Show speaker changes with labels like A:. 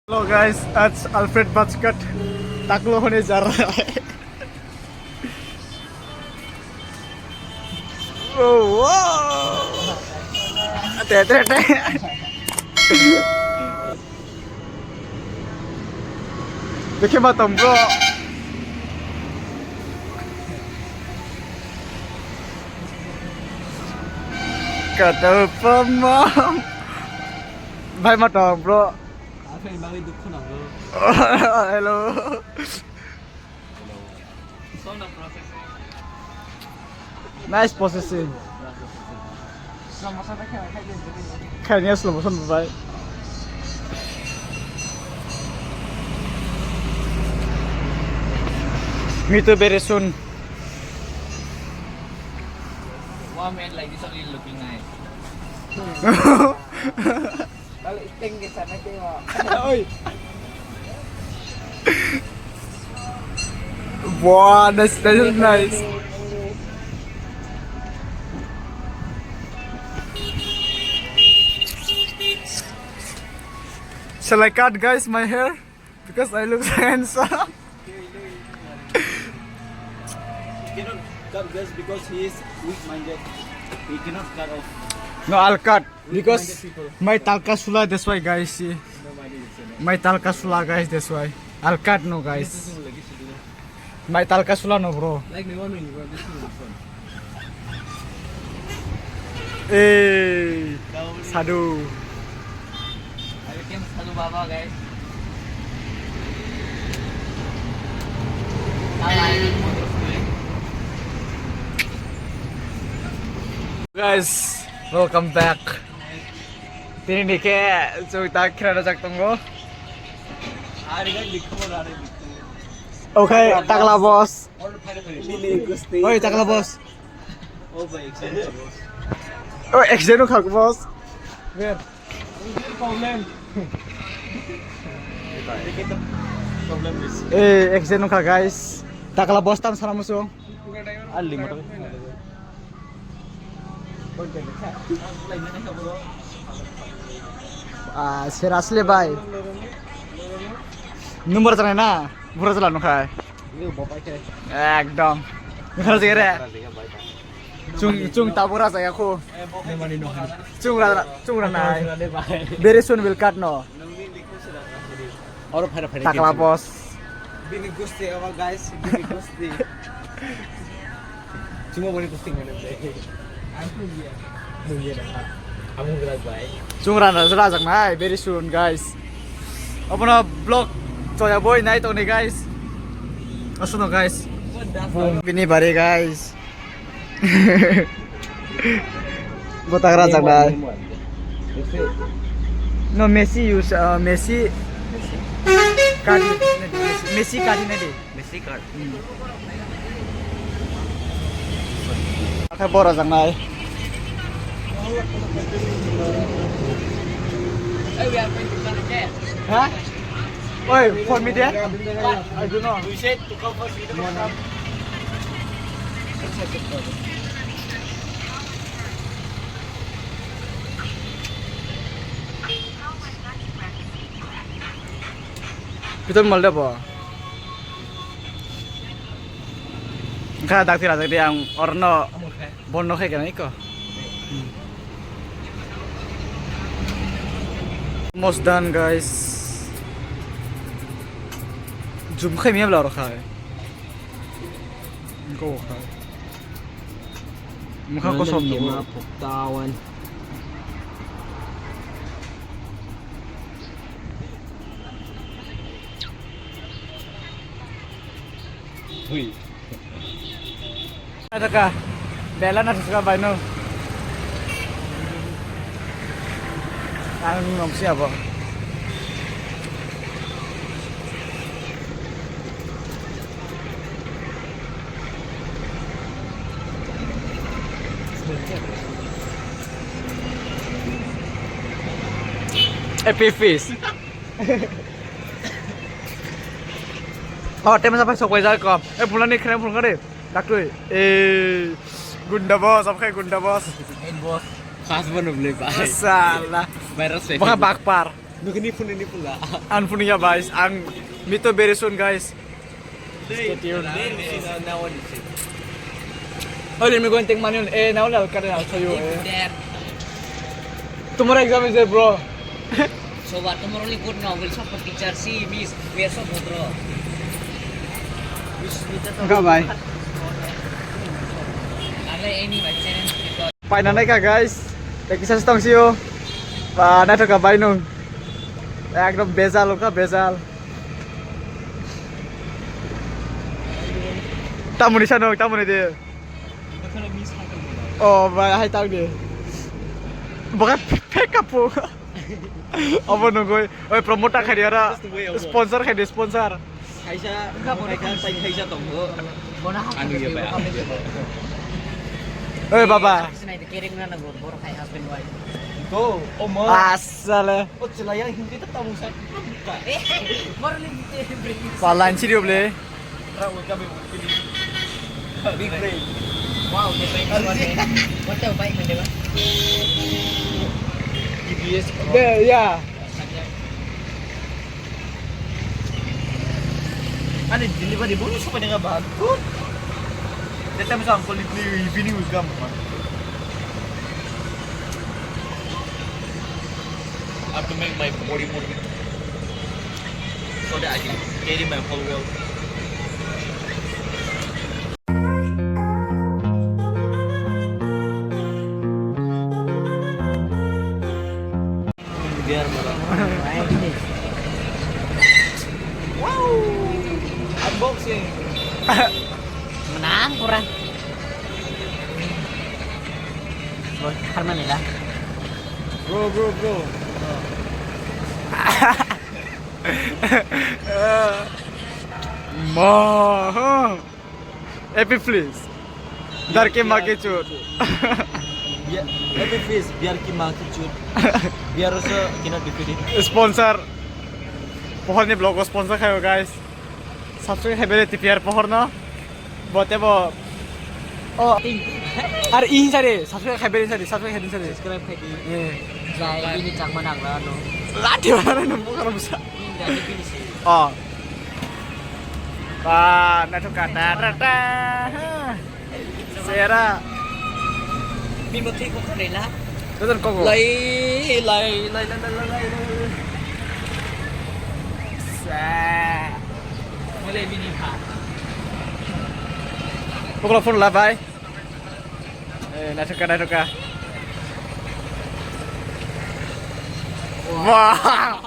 A: Hello guys, आज Alfred बचकट टकलो होने जा रहा है। देखिए मत ब्रो, kata pemam भाई मत bro. Hello nice processing. Kayaknya slow motion baik. Me too very soon.
B: Wow, man, like this only looking nice. Kalau iting ke sana tengok.
A: Oi. Wow, that's nice. Shall I cut, guys, my hair because I look handsome?
B: He cannot cut this because he is weak-minded. He cannot cut off.
A: No, I'll cut because my talkasula. That's why, guys. See, my talkasula, guys. That's why I'll cut. No, guys. My talkasula, no, bro.
B: Like me one when you were this one.
A: Hey, sadu.
B: I became Sadhu Baba, guys.
A: Guys, welcome back. Tini nih kayak cerita kira jak tunggu. Oke, taklah bos. Oi, taklah bos.
B: Oh, by example.
A: Oh, exeno kak bos. Where?
B: Problem. Problem is.
A: Exeno kak guys. Taklah bos tam sana musuh.
B: Ali motor.
A: Seriously bhai. Nomor জানে না বুড়ো চালানো খায় একদম বুড়ো জায়গা chung tabura saya aku chung ranai very soon will cut no
B: Orang pada
A: taklah bos
B: Bini gusti awal guys, bini gusti. Cuma boleh gusti mana deh. Aku dia. Dia dah. Kamu gerak baik.
A: chung ranai sudah ajak nai very soon guys. Apa na vlog coya boy nai to nih guys. Asuno guys. Bini bare guys. Botak rajak nai. No Messi use Messi card Messi card ini deh.
B: Messi card.
A: Pakai bor ajak nai.
B: Hey, we are going to start again.
A: Hah? Oi, phone me there? I don't know.
B: We said to come first. We don't come.
A: Kita mal deh po. Kaya dakti rajak dia yang orno bono kayak gini kok. Almost done guys. Zoom kayak miam lah orang kaya. Kau kaya. Muka kosong tuh.
B: Tawan. Hui.
A: Ada kah? Bela nasi suka baino. Ang ngom siapa? Epifis. Oh, tema sampai sok wajah kok. Bulan ini keren bulan keren. Tak tuh. Gunda bos, apa kayak Gunda bos?
B: Hey boss. Khas mana boleh pak?
A: Salah.
B: Virus.
A: Mga bakpar.
B: Ini pun lah.
A: Punya guys, meet you very soon guys. Stay tuned. Oh, let me go and take money. Now I'll show you.
C: There.
A: Tomorrow exam is there, bro.
C: So what? Tomorrow only good now. We'll shop for teacher. See, miss. We are so good, bro.
A: Enggak, bye.
C: Ada ini macam
A: Painan ka guys. Tekisa stong siyo. Na to ka bainung. একদম বেজাল ওকা বেজাল। Tamuni sana, tamuni dia. Oh, hai tao dia. Bukan pick up po. Apa nunggu? Oh, promoter kaya dia ra. Sponsor kaya dia sponsor.
B: Kaisa tonggo.
C: Anu
B: ya, Pak.
A: Eh, Baba.
C: Sini itu kirim na nagor boro kay husband wife.
B: Tuh, Omar.
A: Asal.
B: Oh, celayang hindi kita tamu sa.
C: Boro ni bring.
A: Palan sih dia boleh.
B: Rawat kami pilih. Big brain.
C: Wow, dia baik banget. What the baik man, diba?
B: DBS.
A: Ya.
B: Ano, delivery bonus pa nga bago. Dito mo sa angkol ni evening with gum. I have to make my body more big so that I can carry my whole world. Biar marah. Wow, unboxing.
C: Menang kurang. Bro, Harman nila.
B: Bro.
A: Mah. Epic please. Dar ke mage cut.
B: Epic face biar kita cut. Biar rasa kita dipilih.
A: Sponsor. Pohon ni blog sponsor kayo guys. Subscribe hebele TPR pohon no. Bote bo. Oh. Are in sari. Subscribe hebele sari. Subscribe hebele sari.
C: Subscribe kay di.
A: Eh.
C: Dahil ini cak manang lah no.
A: Lati mana nemu kalau bisa.
C: Ini dari finish.
A: Oh. Wah, nato kata rata. Sera.
C: Mi mo ko kanila.
A: Tutur koko.
C: Lay.
A: Sa.
C: Mulai bini pa.
A: Pukul phone lah, bye. Nato ka. Wah.